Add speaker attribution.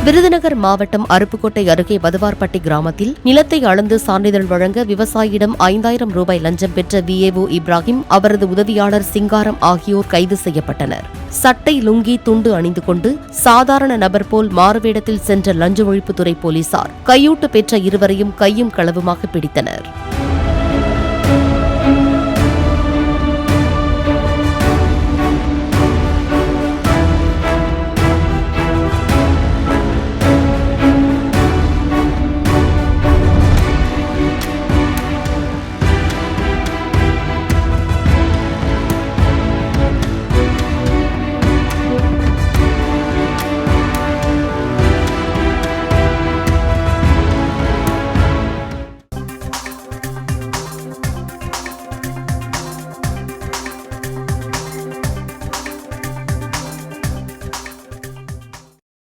Speaker 1: விருதுநகர் மாவட்டம் அருப்புக்கோட்டை அருகே வதுவார்பட்டி கிராமத்தில் நிலத்தை அளந்து சான்றிதழ் வழங்க விவசாயியிடம் 5000 ரூபாய் லஞ்சம் பெற்ற விஏஓ இப்ராஹிம், அவரது உதவியாளர் சிங்காரம் ஆகியோர் கைது செய்யப்பட்டனர். சட்டை, லுங்கி, துண்டு அணிந்து கொண்டு சாதாரண நபர் போல் மாறுவேடத்தில் சென்ற லஞ்ச ஒழிப்புத்துறை போலீசார் கையூட்டு பெற்ற இருவரையும் கையும் களவுமாக பிடித்தனர்.